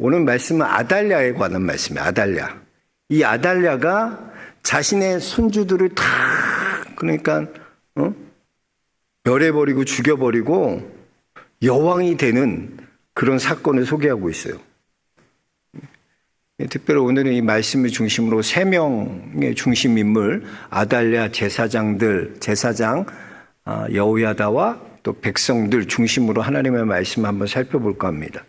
오늘 말씀은 아달랴에 관한 말씀이에요. 아달랴. 이 아달랴가 자신의 손주들을 다 그러니까 멸해버리고 죽여버리고 여왕이 되는 그런 사건을 소개하고 있어요. 특별히 오늘은 이 말씀을 중심으로 3명의 중심 인물 아달랴 제사장 여호야다와 또 백성들 중심으로 하나님의 말씀을 한번 살펴볼까 합니다.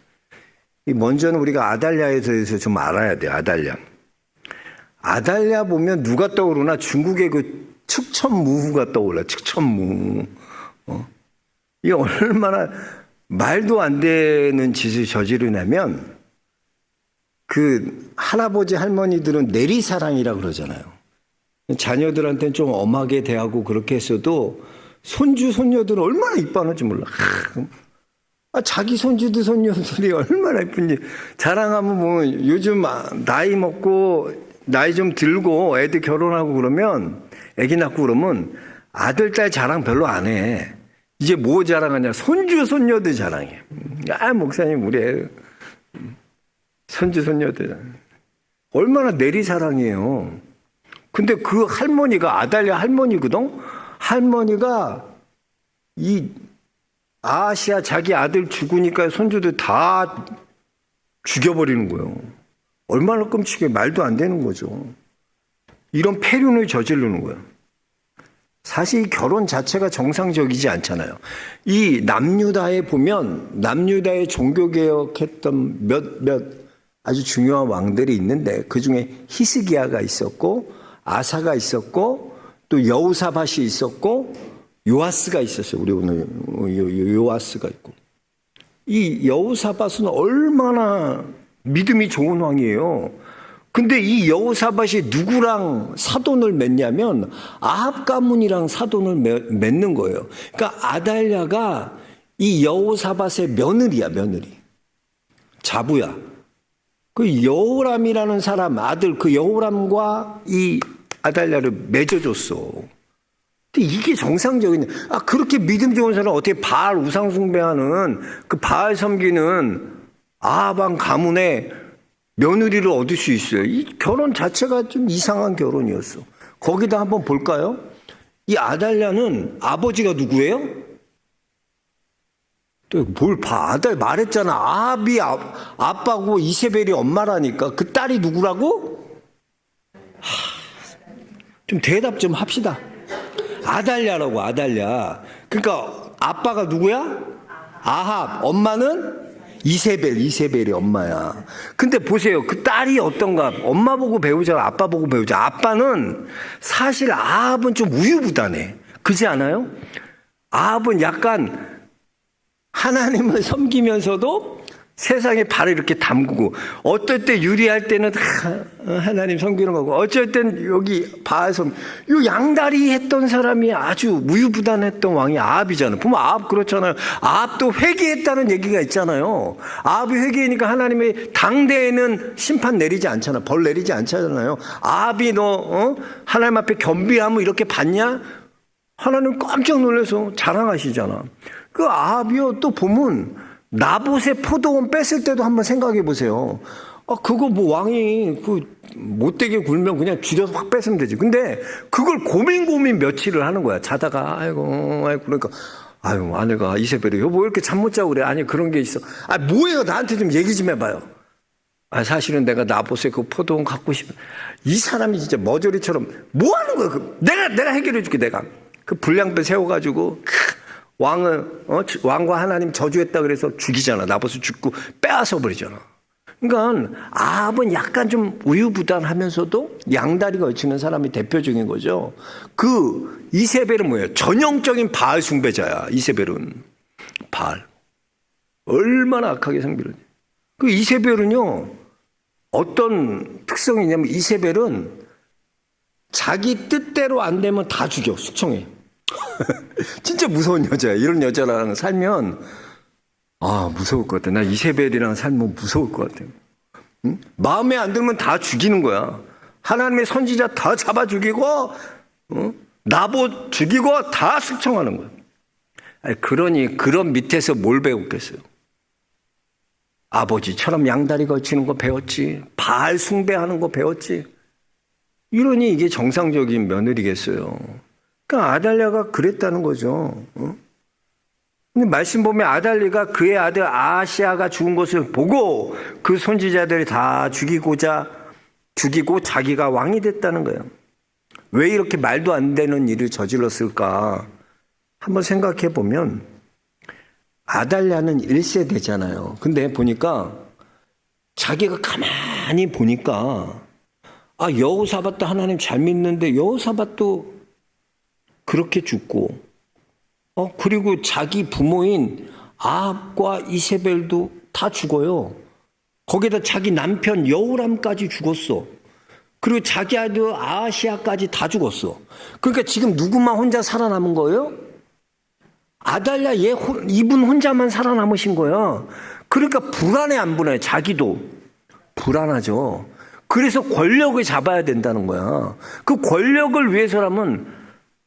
먼저는 우리가 아달랴에 대해서 좀 알아야 돼요. 아달랴 보면 누가 떠오르나? 중국의 그 측천무후가 떠올라. 측천무후. 이게 얼마나 말도 안 되는 짓을 저지르냐면 그 할아버지 할머니들은 내리사랑이라 그러잖아요. 자녀들한테는 좀 엄하게 대하고 그렇게 했어도 손주 손녀들은 얼마나 이뻐하는지 몰라. 자기 손주들 손녀들이 얼마나 이쁜지 자랑하면 뭐 요즘 나이 먹고 나이 좀 들고 애들 결혼하고 그러면 애기 낳고 그러면 아들 딸 자랑 별로 안 해. 이제 뭐 자랑하냐? 손주 손녀들 자랑해. 목사님 우리 애 손주 손녀들 얼마나 내리사랑이에요. 근데 그 할머니가 아달랴 할머니거든. 할머니가 이 아하시아 자기 아들 죽으니까 손주들 다 죽여버리는 거예요. 얼마나 끔찍해. 말도 안 되는 거죠. 이런 폐륜을 저지르는 거예요. 사실 결혼 자체가 정상적이지 않잖아요. 이 남유다에 보면 남유다의 종교개혁했던 몇 아주 중요한 왕들이 있는데 그중에 히스기야가 있었고 아사가 있었고 또 여호사밧이 있었고 요아스가 있었어요. 우리 오늘 요아스가 있고. 이 여호사밧은 얼마나 믿음이 좋은 왕이에요. 근데 이 여호사밧이 누구랑 사돈을 맺냐면 아합 가문이랑 사돈을 맺는 거예요. 그러니까 아달랴가 이 여호사밧의 며느리야, 며느리. 자부야. 그 여호람이라는 사람 아들 그 여호람과 이 아달랴를 맺어줬어. 근데 이게 정상적인, 그렇게 믿음 좋은 사람 어떻게 바알 우상숭배하는 그 바알 섬기는 아합 왕 가문의 며느리를 얻을 수 있어요. 이 결혼 자체가 좀 이상한 결혼이었어. 거기다 한번 볼까요? 이 아달랴는 아버지가 누구예요? 또 뭘 봐. 아달 말했잖아. 아합이 아빠고 이세벨이 엄마라니까. 그 딸이 누구라고? 좀 대답 좀 합시다. 아달랴라고, 아달랴. 그러니까 아빠가 누구야? 아합. 엄마는? 이세벨이 엄마야. 근데 보세요. 그 딸이 어떤가? 엄마 보고 배우자, 아빠 보고 배우자. 아빠는 사실 아합은 좀 우유부단해. 그렇지 않아요? 아합은 약간 하나님을 섬기면서도 세상에 발을 이렇게 담그고 어떨 때 유리할 때는 하나님 섬기는 거고 어쩔 땐 여기 바알 섬. 요 양다리 했던 사람이 아주 우유부단했던 왕이 아합이잖아요. 보면 아합 그렇잖아요. 아합도 회개했다는 얘기가 있잖아요. 아합이 회개하니까 하나님의 당대에는 심판 내리지 않잖아. 벌 내리지 않잖아요. 아합이 너 하나님 앞에 겸비하면 이렇게 받냐? 하나님 깜짝 놀라서 자랑하시잖아. 그 아합이요 또 보면 나봇의 포도원 뺐을 때도 한번 생각해 보세요. 그거 뭐 왕이 못되게 굴면 그냥 죽여서 확 뺐으면 되지. 근데 그걸 고민 며칠을 하는 거야. 자다가 아이고 그러니까 아내가 이세벨이 여보 왜 이렇게 잠 못 자고 그래? 아니 그런 게 있어. 뭐예요? 나한테 좀 얘기 좀 해봐요. 사실은 내가 나봇의 그 포도원 갖고 싶어. 이 사람이 진짜 머저리처럼 뭐 하는 거야? 내가 해결해 줄게. 내가 그 불량배 세워가지고. 왕과 하나님 저주했다 그래서 죽이잖아. 나봇을 죽고 빼앗아 버리잖아. 그러니까 아합은 약간 좀 우유부단하면서도 양다리가 얽히는 사람이 대표적인 거죠. 그 이세벨은 뭐예요? 전형적인 바알 숭배자야. 이세벨은 바알. 얼마나 악하게 섬기는지. 그 이세벨은요 어떤 특성이 있냐면 이세벨은 자기 뜻대로 안 되면 다 죽여. 숙청해. 진짜 무서운 여자야. 이런 여자랑 살면 무서울 것 같아. 나 이세벨이랑 살면 무서울 것 같아. 응? 마음에 안 들면 다 죽이는 거야. 하나님의 선지자 다 잡아 죽이고 나봇 죽이고 다 숙청하는 거야. 그러니 그런 밑에서 뭘 배웠겠어요? 아버지처럼 양다리 걸치는 거 배웠지. 바알 숭배하는 거 배웠지. 이러니 이게 정상적인 며느리겠어요. 그러니까 아달랴가 그랬다는 거죠. 근데 말씀 보면 아달랴가 그의 아들 아하시아가 죽은 것을 보고 그 손지자들이 다 죽이고 자기가 왕이 됐다는 거예요. 왜 이렇게 말도 안 되는 일을 저질렀을까? 한번 생각해 보면 아달랴는 1세대잖아요. 근데 보니까 자기가 가만히 보니까 여호사밧도 하나님 잘 믿는데 여호사밧도 그렇게 죽고 그리고 자기 부모인 아합과 이세벨도 다 죽어요. 거기다 자기 남편 여호람까지 죽었어. 그리고 자기 아들 아하시아까지 다 죽었어. 그러니까 지금 누구만 혼자 살아남은 거예요? 아달랴 이분 혼자만 살아남으신 거야. 그러니까 불안해 안 불안해? 자기도 불안하죠. 그래서 권력을 잡아야 된다는 거야. 그 권력을 위해서라면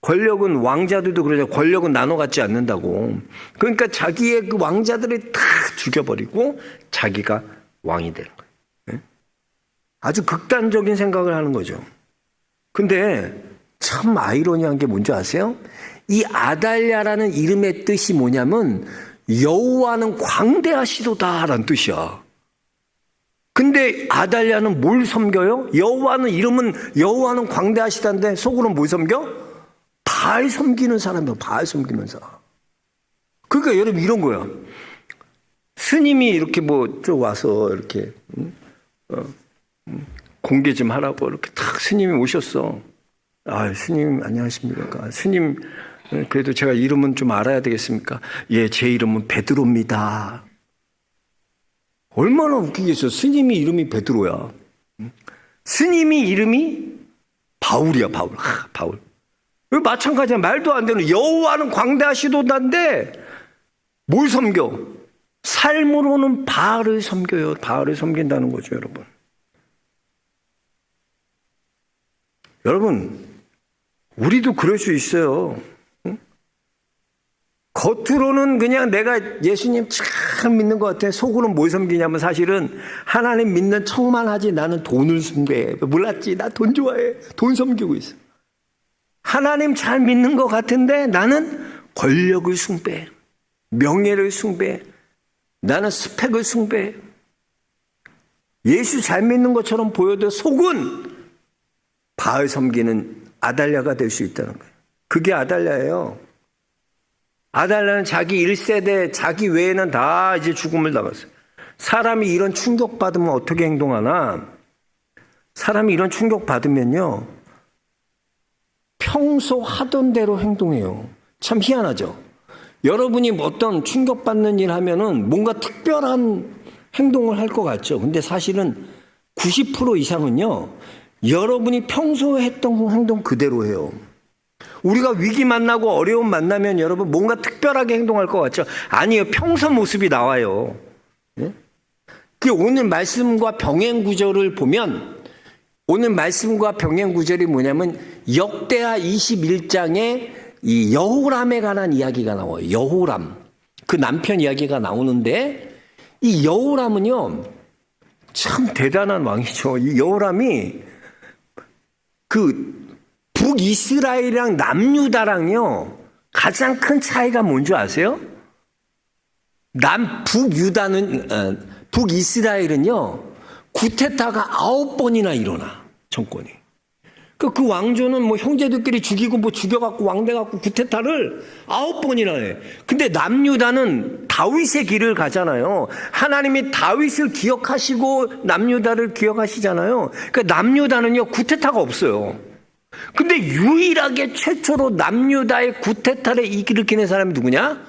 권력은 왕자들도 그러죠. 권력은 나눠 갖지 않는다고. 그러니까 자기의 그 왕자들을 다 죽여버리고 자기가 왕이 되는 거예요. 아주 극단적인 생각을 하는 거죠. 근데 참 아이러니한 게 뭔지 아세요? 이 아달랴라는 이름의 뜻이 뭐냐면 여호와는 광대하시도다라는 뜻이야. 근데 아달랴는 뭘 섬겨요? 여호와는 광대하시다는데 속으로는 뭘 섬겨? 바알 섬기는 사람이야. 바알 섬기는 사람. 그러니까 여러분 이런 거야. 스님이 이렇게 좀 와서 이렇게 공개 좀 하라고 이렇게 탁 스님이 오셨어. 스님 안녕하십니까? 스님 그래도 제가 이름은 좀 알아야 되겠습니까? 예, 제 이름은 베드로입니다. 얼마나 웃기겠어. 스님이 이름이 베드로야. 스님이 이름이 바울이야. 바울. 마찬가지야. 말도 안 되는 여호와는 광대하시도다인데 뭘 섬겨? 삶으로는 바알을 섬겨요. 바알을 섬긴다는 거죠, 여러분. 여러분, 우리도 그럴 수 있어요. 겉으로는 그냥 내가 예수님 참 믿는 것 같아. 속으로는 뭘 섬기냐면 사실은 하나님 믿는 척만 하지 나는 돈을 숭배해. 몰랐지? 나 돈 좋아해. 돈 섬기고 있어. 하나님 잘 믿는 것 같은데 나는 권력을 숭배해. 명예를 숭배해. 나는 스펙을 숭배해. 예수 잘 믿는 것처럼 보여도 속은 바알 섬기는 아달랴가 될 수 있다는 거예요. 그게 아달랴예요. 아달랴는 자기 1세대, 자기 외에는 다 이제 죽음을 당했어요. 사람이 이런 충격받으면 어떻게 행동하나? 사람이 이런 충격받으면요, 평소 하던 대로 행동해요. 참 희한하죠? 여러분이 어떤 충격받는 일 하면은 뭔가 특별한 행동을 할 것 같죠? 근데 사실은 90% 이상은요, 여러분이 평소에 했던 행동 그대로 해요. 우리가 위기 만나고 어려움 만나면 여러분 뭔가 특별하게 행동할 것 같죠? 아니에요. 평소 모습이 나와요. 예? 그 오늘 말씀과 병행 구절을 보면 오늘 말씀과 병행 구절이 뭐냐면 역대하 21장에 이 여호람에 관한 이야기가 나와요. 여호람. 그 남편 이야기가 나오는데 이 여호람은요 참 대단한 왕이죠. 이 여호람이 그 북이스라엘이랑 남유다랑요 가장 큰 차이가 뭔지 아세요? 북이스라엘은요 구테타가 9번이나 일어나. 정권이. 그 왕조는 형제들끼리 죽이고 죽여갖고 왕돼갖고 구테타를 9번이나 해. 근데 남유다는 다윗의 길을 가잖아요. 하나님이 다윗을 기억하시고 남유다를 기억하시잖아요. 그러니까 남유다는요 구테타가 없어요. 근데 유일하게 최초로 남유다의 구테타를 일으키는 사람이 누구냐?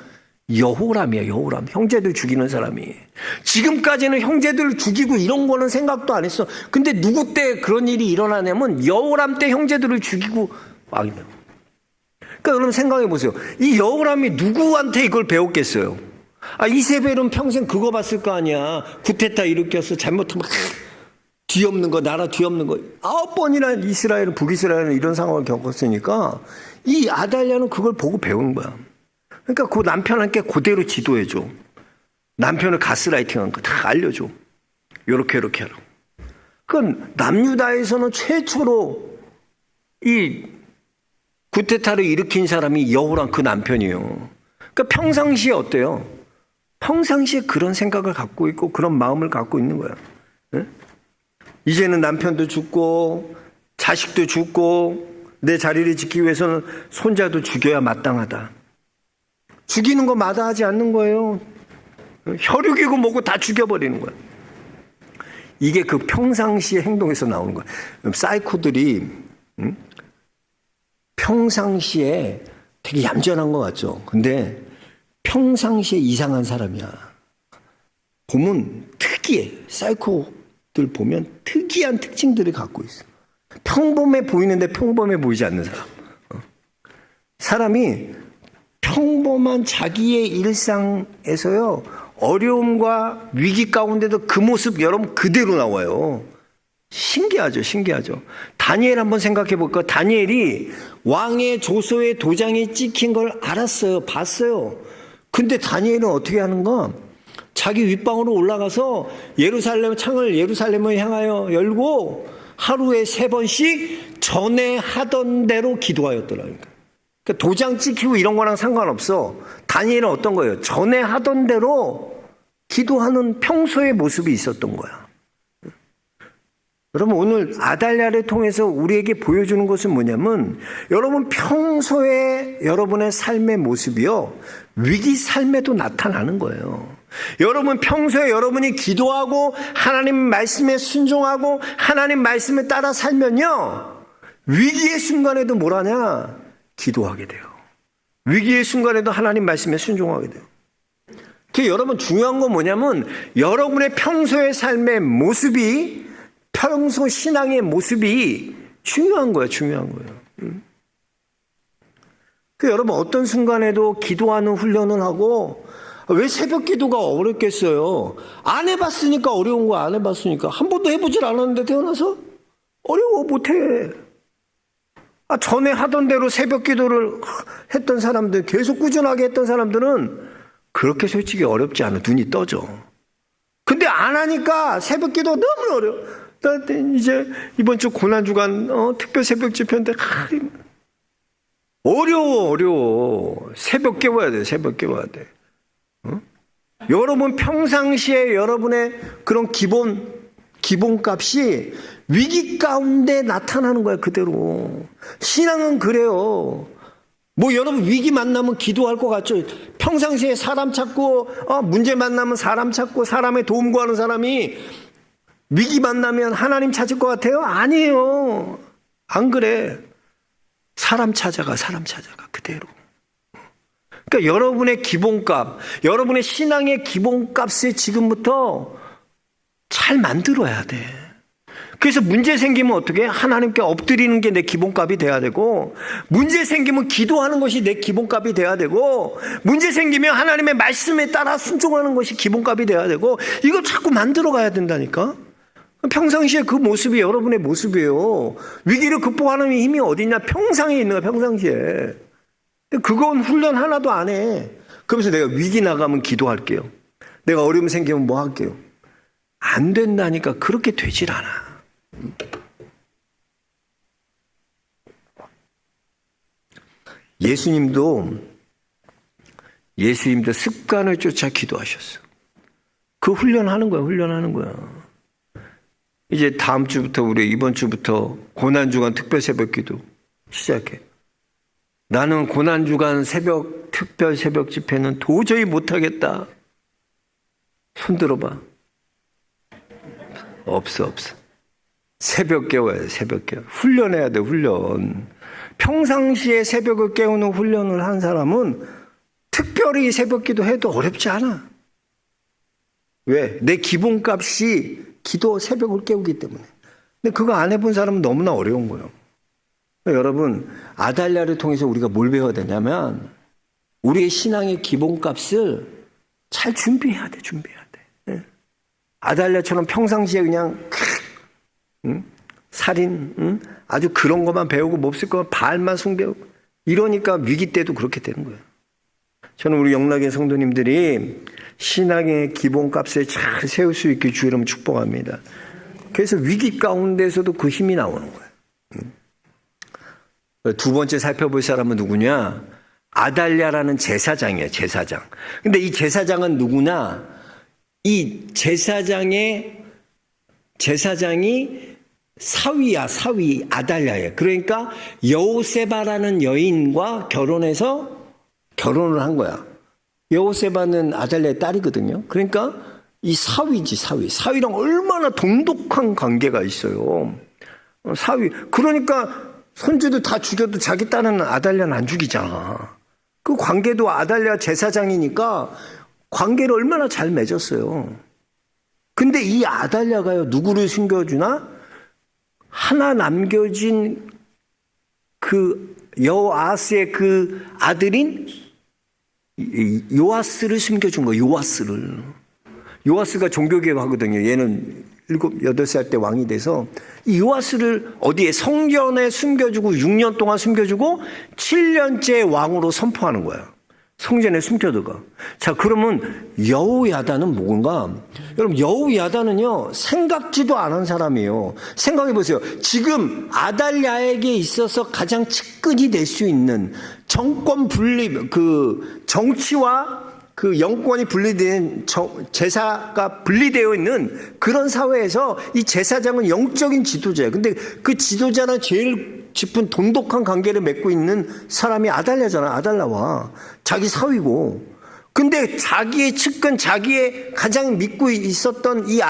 여호람이야. 여호람. 형제들 죽이는 사람이. 지금까지는 형제들을 죽이고 이런 거는 생각도 안 했어. 근데 누구 때 그런 일이 일어나냐면 여호람 때 형제들을 죽이고 왕이다. 그러니까 여러분 생각해 보세요. 이 여호람이 누구한테 이걸 배웠겠어요? 이세벨은 평생 그거 봤을 거 아니야. 구테타 일으켰어. 잘못하면 뒤엎는 거, 나라 뒤엎는 거. 9번이나 이스라엘은, 북이스라엘은 이런 상황을 겪었으니까 이 아달랴는 그걸 보고 배운 거야. 그러니까 그 남편한테 그대로 지도해줘. 남편을 가스라이팅한 거 다 알려줘. 요렇게 하라고. 그건 남유다에서는 최초로 이 구테타를 일으킨 사람이 여호람 그 남편이에요. 그러니까 평상시에 어때요? 평상시에 그런 생각을 갖고 있고 그런 마음을 갖고 있는 거야. 네? 이제는 남편도 죽고 자식도 죽고 내 자리를 지키기 위해서는 손자도 죽여야 마땅하다. 죽이는 거 마다하지 않는 거예요. 혈육이고 뭐고 다 죽여버리는 거야. 이게 그 평상시의 행동에서 나오는 거야. 사이코들이 평상시에 되게 얌전한 것 같죠. 근데 평상시에 이상한 사람이야. 보면 특이해. 사이코들 보면 특이한 특징들을 갖고 있어. 평범해 보이는데 평범해 보이지 않는 사람. 사람이 평범한 자기의 일상에서요, 어려움과 위기 가운데도 그 모습 여러분 그대로 나와요. 신기하죠, 신기하죠. 다니엘 한번 생각해 볼까? 다니엘이 왕의 조서에 도장이 찍힌 걸 알았어요, 봤어요. 근데 다니엘은 어떻게 하는가? 자기 윗방으로 올라가서 예루살렘 창을 예루살렘을 향하여 열고 하루에 3번씩 전에 하던 대로 기도하였더라니까. 그러니까 도장 찍히고 이런 거랑 상관없어. 다니엘은 어떤 거예요? 전에 하던 대로 기도하는 평소의 모습이 있었던 거야. 여러분, 오늘 아달랴를 통해서 우리에게 보여주는 것은 뭐냐면, 여러분 평소에 여러분의 삶의 모습이요, 위기 삶에도 나타나는 거예요. 여러분 평소에 여러분이 기도하고 하나님 말씀에 순종하고 하나님 말씀에 따라 살면요, 위기의 순간에도 뭘 하냐? 기도하게 돼요. 위기의 순간에도 하나님 말씀에 순종하게 돼요. 여러분 중요한 건 뭐냐면, 여러분의 평소의 삶의 모습이, 평소 신앙의 모습이 중요한 거예요. 중요한 거예요. 여러분 어떤 순간에도 기도하는 훈련을 하고, 왜 새벽 기도가 어렵겠어요? 안 해봤으니까 어려운 거야. 안 해봤으니까. 한 번도 해보질 않았는데 태어나서 어려워, 못해. 전에 하던 대로 새벽 기도를 했던 사람들, 계속 꾸준하게 했던 사람들은 그렇게 솔직히 어렵지 않아. 눈이 떠져. 근데 안 하니까 새벽 기도 너무 어려워. 이제 이번 주 고난주간 특별 새벽 집회인데 어려워. 새벽 깨워야 돼. 새벽 깨워야 돼. 여러분 평상시에 여러분의 그런 기본값이 위기 가운데 나타나는 거야. 그대로. 신앙은 그래요. 뭐 여러분 위기 만나면 기도할 것 같죠? 평상시에 사람 찾고 문제 만나면 사람 찾고 사람의 도움 구하는 사람이 위기 만나면 하나님 찾을 것 같아요? 아니에요. 안 그래. 사람 찾아가 그대로. 그러니까 여러분의 기본값, 여러분의 신앙의 기본값을 지금부터 잘 만들어야 돼. 그래서 문제 생기면 어떻게? 하나님께 엎드리는 게 내 기본값이 돼야 되고, 문제 생기면 기도하는 것이 내 기본값이 돼야 되고, 문제 생기면 하나님의 말씀에 따라 순종하는 것이 기본값이 돼야 되고, 이걸 자꾸 만들어 가야 된다니까. 평상시에 그 모습이 여러분의 모습이에요. 위기를 극복하는 힘이 어디냐? 평상에 있는 거야, 평상시에. 근데 그건 훈련 하나도 안 해. 그러면서 내가 위기 나가면 기도할게요. 내가 어려움 생기면 뭐 할게요. 안 된다니까. 그렇게 되질 않아. 예수님도 습관을 쫓아 기도하셨어. 그 훈련하는 거야. 이제 다음 주부터, 우리 이번 주부터 고난주간 특별 새벽 기도 시작해. 나는 고난주간 특별 새벽 집회는 도저히 못하겠다. 손 들어봐. 없어. 새벽 깨워야 돼, 새벽 깨워. 훈련해야 돼, 훈련. 평상시에 새벽을 깨우는 훈련을 한 사람은 특별히 새벽 기도 해도 어렵지 않아. 왜? 내 기본값이 기도 새벽을 깨우기 때문에. 근데 그거 안 해본 사람은 너무나 어려운 거예요. 여러분, 아달랴를 통해서 우리가 뭘 배워야 되냐면, 우리의 신앙의 기본값을 잘 준비해야 돼. 아달랴처럼 평상시에 그냥 살인, 아주 그런 것만 배우고 몹쓸 것만 발만 숭배하고 이러니까 위기 때도 그렇게 되는 거예요. 저는 우리 영락의 성도님들이 신앙의 기본값을 잘 세울 수 있게 주 이름 축복합니다. 그래서 위기 가운데서도 그 힘이 나오는 거예요. 두 번째 살펴볼 사람은 누구냐? 아달랴라는 제사장이에요. 제사장. 근데 이 제사장은 누구나 이 제사장이 사위야, 사위 아달랴예요. 그러니까 여호세바라는 여인과 결혼해서 결혼을 한 거야. 여호세바는 아달랴의 딸이거든요. 그러니까 이 사위지, 사위. 사위랑 얼마나 돈독한 관계가 있어요. 사위. 그러니까 손주도 다 죽여도 자기 딸은 아달랴는 안 죽이잖아. 그 관계도 아달랴 제사장이니까 관계를 얼마나 잘 맺었어요. 근데 이 아달랴가요, 누구를 숨겨주나? 하나 남겨진 그 여호아스의 그 아들인 요아스를 숨겨준 거예요. 요아스가 종교개혁 하거든요. 얘는 7, 8살 때 왕이 돼서 이 요아스를 어디에 성전에 숨겨주고 6년 동안 숨겨주고 7년째 왕으로 선포하는 거야. 성전에 숨겨두고. 자, 그러면 여호야다는 뭔가? 여러분, 여호야다는요, 생각지도 않은 사람이에요. 생각해 보세요. 지금 아달랴에게 있어서 가장 측근이 될 수 있는 정권 분리, 그 정치와 그 영권이 분리된 제사가 분리되어 있는 그런 사회에서 이 제사장은 영적인 지도자예요. 근데 그 지도자는 제일 깊은 돈독한 관계를 맺고 있는 사람이 아달랴잖아. 아달랴와 자기 사위고. 근데 자기의 측근, 자기의 가장 믿고 있었던 이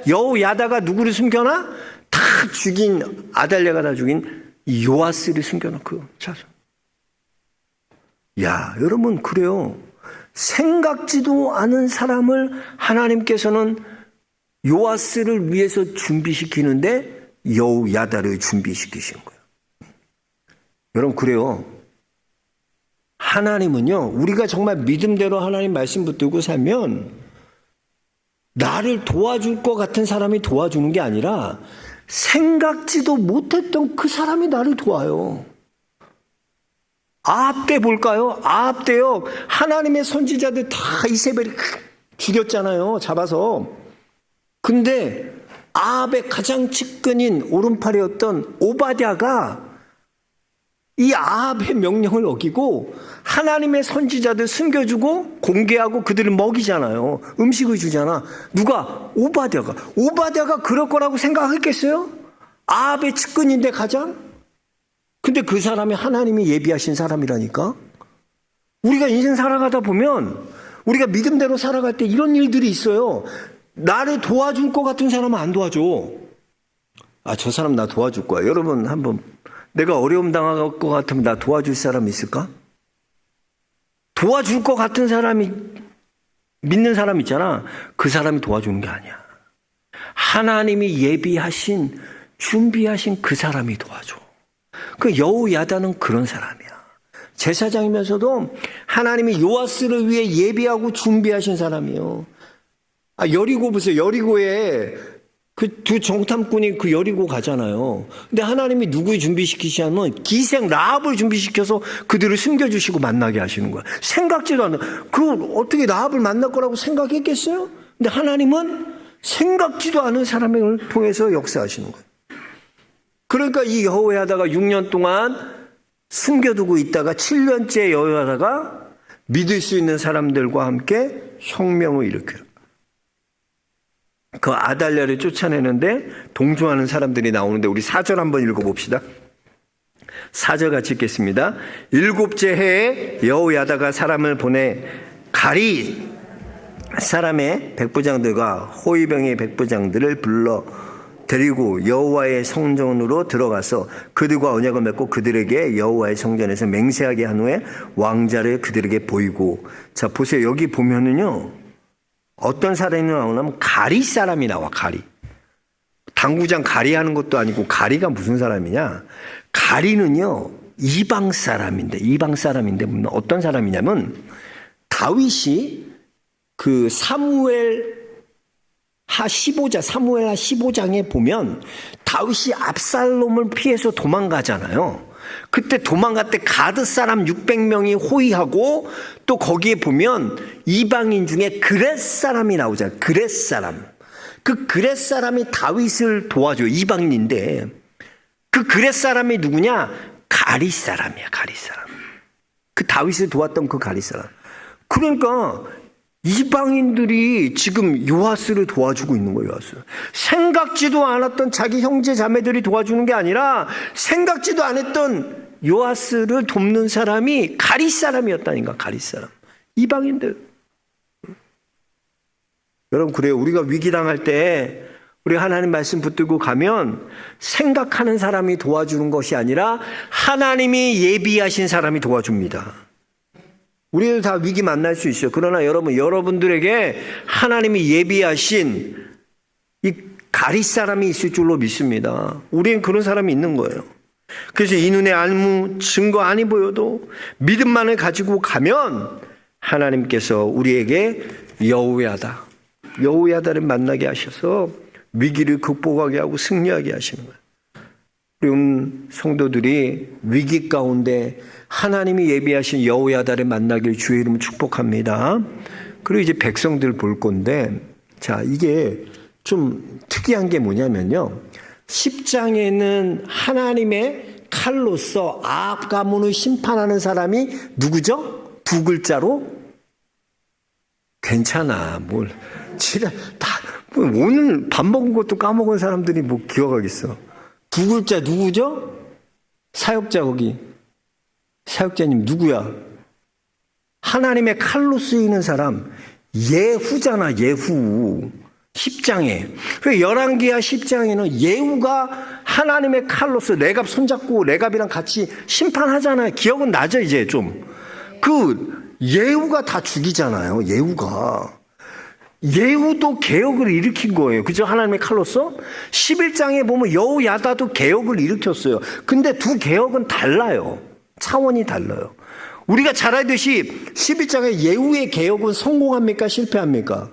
여호야다가 누구를 숨겨놔? 다 죽인, 아달랴가 다 죽인 이 요아스를 숨겨놓고. 야, 여러분, 그래요. 생각지도 않은 사람을 하나님께서는 요아스를 위해서 준비시키는데 여호야다를 준비시키신 거예요. 여러분, 그래요. 하나님은요, 우리가 정말 믿음대로 하나님 말씀 붙들고 살면 나를 도와줄 것 같은 사람이 도와주는 게 아니라 생각지도 못했던 그 사람이 나를 도와요. 아합 때 볼까요? 아합 때요, 하나님의 선지자들 다 이세벨이 죽였잖아요. 잡아서. 근데 아합의 가장 측근인 오른팔이었던 오바댜가 이 아합의 명령을 어기고 하나님의 선지자들 숨겨주고 공개하고 그들을 먹이잖아요. 음식을 주잖아. 누가? 오바댜가 그럴 거라고 생각했겠어요? 아합의 측근인데 가장? 근데 그 사람이 하나님이 예비하신 사람이라니까. 우리가 인생 살아가다 보면 우리가 믿음대로 살아갈 때 이런 일들이 있어요. 나를 도와줄 것 같은 사람은 안 도와줘. 아, 저 사람 나 도와줄 거야. 여러분, 한번 내가 어려움 당할 것 같으면 나 도와줄 사람 있을까? 도와줄 것 같은 사람이, 믿는 사람 있잖아. 그 사람이 도와주는 게 아니야. 하나님이 예비하신, 준비하신 그 사람이 도와줘. 그 여호야다는 그런 사람이야. 제사장이면서도 하나님이 요아스를 위해 예비하고 준비하신 사람이에요. 아, 여리고 보세요. 여리고에 그 두 정탐꾼이 그 여리고 가잖아요. 근데 하나님이 누구 준비시키시냐면 기생 라합을 준비시켜서 그들을 숨겨주시고 만나게 하시는 거야. 생각지도 않는. 그 어떻게 라합을 만날 거라고 생각했겠어요? 근데 하나님은 생각지도 않은 사람을 통해서 역사하시는 거예요. 그러니까 이 여호야다가 6년 동안 숨겨두고 있다가 7년째 여호야다가 믿을 수 있는 사람들과 함께 혁명을 일으켜요. 그 아달랴를 쫓아내는데 동조하는 사람들이 나오는데 우리 4절 한번 읽어봅시다. 4절 같이 읽겠습니다. 7째 해에 여호야다가 사람을 보내 가리 사람의 백부장들과 호위병의 백부장들을 불러 데리고 여호와의 성전으로 들어가서 그들과 언약을 맺고 그들에게 여호와의 성전에서 맹세하게 한 후에 왕자를 그들에게 보이고. 자, 보세요. 여기 보면은요, 어떤 사람이 나오냐면 가리 사람이 나와. 가리. 당구장 가리 하는 것도 아니고 가리가 무슨 사람이냐? 가리는요, 이방 사람인데 어떤 사람이냐면 다윗이 그 사무엘하 15장에 보면 다윗이 압살롬을 피해서 도망가잖아요. 그때 도망갈 때 가드 사람 600명이 호위하고 또 거기에 보면 이방인 중에 그렛 사람이 나오잖아요. 그렛 사람. 그 그렛 사람이 다윗을 도와줘요. 이방인인데 그 그렛 사람이 누구냐? 가릿 사람이야. 가릿 사람. 그 다윗을 도왔던 그 가릿 사람. 그러니까 이방인들이 지금 요아스를 도와주고 있는 거예요. 요아스. 생각지도 않았던 자기 형제 자매들이 도와주는 게 아니라 생각지도 않았던 요아스를 돕는 사람이 가릿 사람이었다니까. 가릿 사람. 이방인들. 여러분 그래요. 우리가 위기당할 때 우리 하나님 말씀 붙들고 가면 생각하는 사람이 도와주는 것이 아니라 하나님이 예비하신 사람이 도와줍니다. 우리도 다 위기 만날 수 있어요. 그러나 여러분들에게 하나님이 예비하신 이 가릿 사람이 있을 줄로 믿습니다. 우리는 그런 사람이 있는 거예요. 그래서 이 눈에 알무 증거 아니 보여도 믿음만을 가지고 가면 하나님께서 우리에게 여호야다를 만나게 하셔서 위기를 극복하게 하고 승리하게 하시는 거예요. 우리 성도들이 위기 가운데 하나님이 예비하신 여호야다를 만나길 주의 이름으로 축복합니다. 그리고 이제 백성들 볼 건데, 자, 이게 좀 특이한 게 뭐냐면요. 10장에는 하나님의 칼로서 아합 가문을 심판하는 사람이 누구죠? 두 글자로? 괜찮아. 오늘 밥 먹은 것도 까먹은 사람들이 뭐 기억하겠어. 두 글자 누구죠? 사역자 거기. 사역자님 누구야? 하나님의 칼로 쓰이는 사람. 예후잖아. 예후. 10장에. 열왕기하 10장에는 예후가 하나님의 칼로서 레갑 손잡고 레갑이랑 같이 심판하잖아요. 기억은 나죠 이제 좀. 그 예후가 다 죽이잖아요. 예후도 개혁을 일으킨 거예요. 그죠? 하나님의 칼로서 11장에 보면 여호야다도 개혁을 일으켰어요. 근데 두 개혁은 달라요. 차원이 달라요. 우리가 잘 알듯이 11장에 예후의 개혁은 성공합니까? 실패합니까?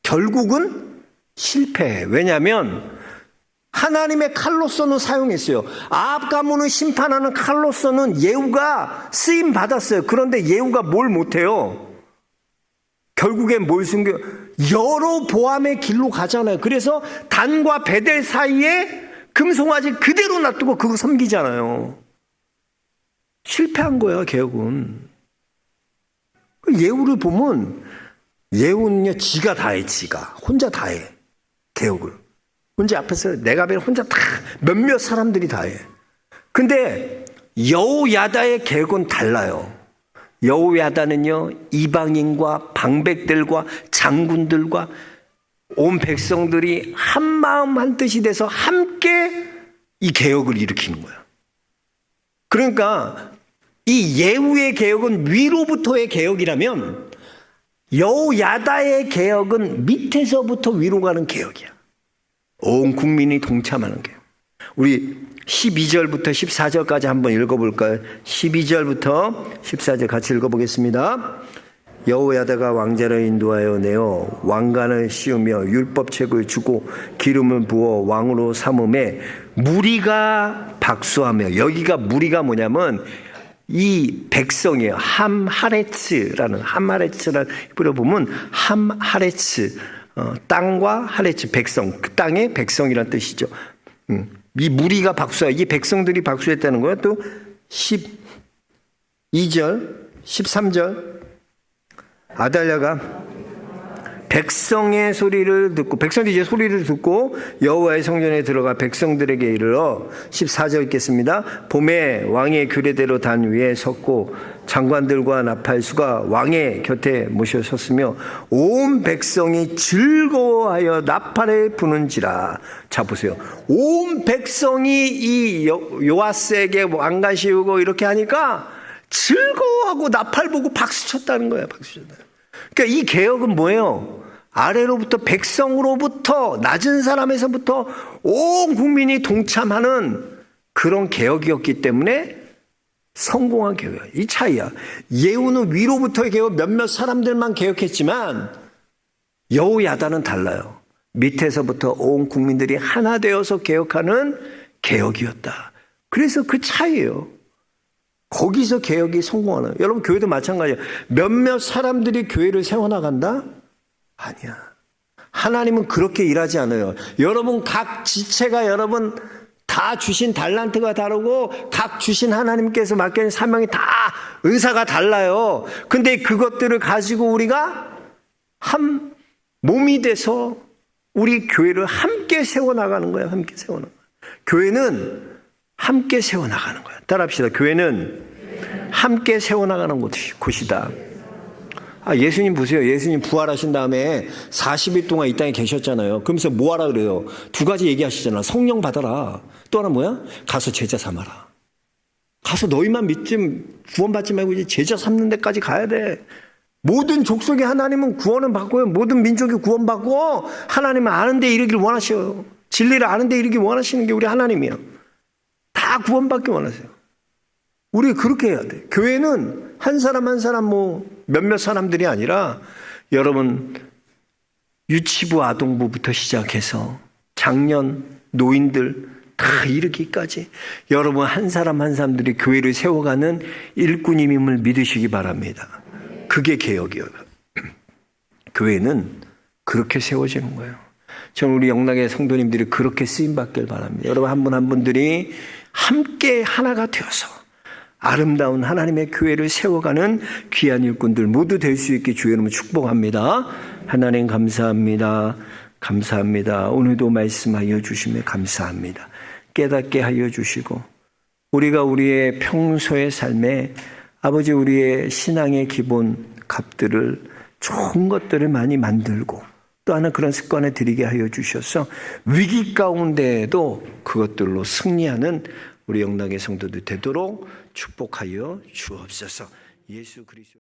결국은 실패해. 왜냐하면 하나님의 칼로서는 사용했어요. 아합 가문을 심판하는 칼로서는 예후가 쓰임 받았어요. 그런데 예후가 뭘 못해요? 결국엔 뭘 숨겨? 여로보암의 길로 가잖아요. 그래서 단과 베델 사이에 금송아지 그대로 놔두고 그거 섬기잖아요. 실패한 거야, 개혁은. 예후를 보면 예후는요, 지가 다 해, 혼자 다 해. 개혁을. 혼자 앞에서 레갑을 혼자 다, 몇몇 사람들이 다 해. 근데 여호야다의 개혁은 달라요. 여호야다는요, 이방인과 방백들과 장군들과 온 백성들이 한 마음 한 뜻이 돼서 함께 이 개혁을 일으키는 거야. 그러니까 이 예후의 개혁은 위로부터의 개혁이라면 여호야다의 개혁은 밑에서부터 위로 가는 개혁이야. 온 국민이 동참하는 개혁. 우리 12절부터 14절까지 한번 읽어볼까요? 12절부터 14절 같이 읽어보겠습니다. 여호야다가 왕자를 인도하여 내어 왕관을 씌우며 율법책을 주고 기름을 부어 왕으로 삼음에 무리가 박수하며, 여기가 무리가 뭐냐면 이 백성이에요. 함하레츠라는 히브리어 보면 함하레츠, 땅과 하레츠, 백성, 그 땅의 백성이라는 뜻이죠. 이 무리가 박수하, 이 백성들이 박수했다는 거예요. 또 12절, 13절 아달랴가 백성의 소리를 듣고, 백성들이 이제 소리를 듣고 여호와의 성전에 들어가 백성들에게 이르러 14절 읽겠습니다. 봄에 왕의 규례대로 단 위에 섰고 장관들과 나팔수가 왕의 곁에 모셔 섰으며 온 백성이 즐거워하여 나팔을 부는지라. 자 보세요. 온 백성이 이 요아스에게 왕관 씌우고 이렇게 하니까 즐거워하고 나팔 보고 박수 쳤다는 거예요. 박수 쳤다. 그러니까 이 개혁은 뭐예요? 아래로부터, 백성으로부터, 낮은 사람에서부터 온 국민이 동참하는 그런 개혁이었기 때문에 성공한 개혁이야. 이 차이야. 예후는 위로부터의 개혁, 몇몇 사람들만 개혁했지만 여호야다는 달라요. 밑에서부터 온 국민들이 하나 되어서 개혁하는 개혁이었다. 그래서 그 차이예요. 거기서 개혁이 성공하는 거예요. 여러분 교회도 마찬가지예요. 몇몇 사람들이 교회를 세워나간다? 아니야. 하나님은 그렇게 일하지 않아요. 여러분 각 지체가 여러분 다 주신 달란트가 다르고 각 주신 하나님께서 맡겨진 사명이 다 은사가 달라요. 근데 그것들을 가지고 우리가 한 몸이 돼서 우리 교회를 함께 세워나가는 거예요. 함께 세워나가는 거예요. 교회는 함께 세워나가는 거예요. 따라합시다. 교회는 함께 세워나가는 곳이다. 예수님 보세요. 예수님 부활하신 다음에 40일 동안 이 땅에 계셨잖아요. 그러면서 뭐 하라 그래요? 두 가지 얘기하시잖아. 성령 받아라. 또 하나 뭐야? 가서 제자 삼아라. 가서 너희만 믿지 구원받지 말고 이제 제자 삼는 데까지 가야 돼. 모든 족속의 하나님은 구원을 받고요. 모든 민족이 구원받고 하나님은 아는 데 이르길 원하셔요. 진리를 아는 데 이르길 원하시는 게 우리 하나님이에요. 다 구원받기 원하세요. 우리 그렇게 해야 돼. 교회는 한 사람 한 사람 몇몇 사람들이 아니라 여러분 유치부 아동부부터 시작해서 장년 노인들 다 이르기까지 여러분 한 사람 한 사람들이 교회를 세워가는 일꾼임을 믿으시기 바랍니다. 그게 개혁이에요. 교회는 그렇게 세워지는 거예요. 저는 우리 영락의 성도님들이 그렇게 쓰임받길 바랍니다. 여러분 한 분 한 분들이 함께 하나가 되어서 아름다운 하나님의 교회를 세워가는 귀한 일꾼들 모두 될 수 있게 주의 이름으로 축복합니다. 하나님 감사합니다. 감사합니다. 오늘도 말씀하여 주시며 감사합니다. 깨닫게 하여 주시고 우리가 우리의 평소의 삶에 아버지 우리의 신앙의 기본 값들을 좋은 것들을 많이 만들고 또 하나 그런 습관에 들이게 하여 주셔서 위기 가운데에도 그것들로 승리하는 우리 영락의 성도들 되도록 축복하여 주옵소서. 예수 그리스도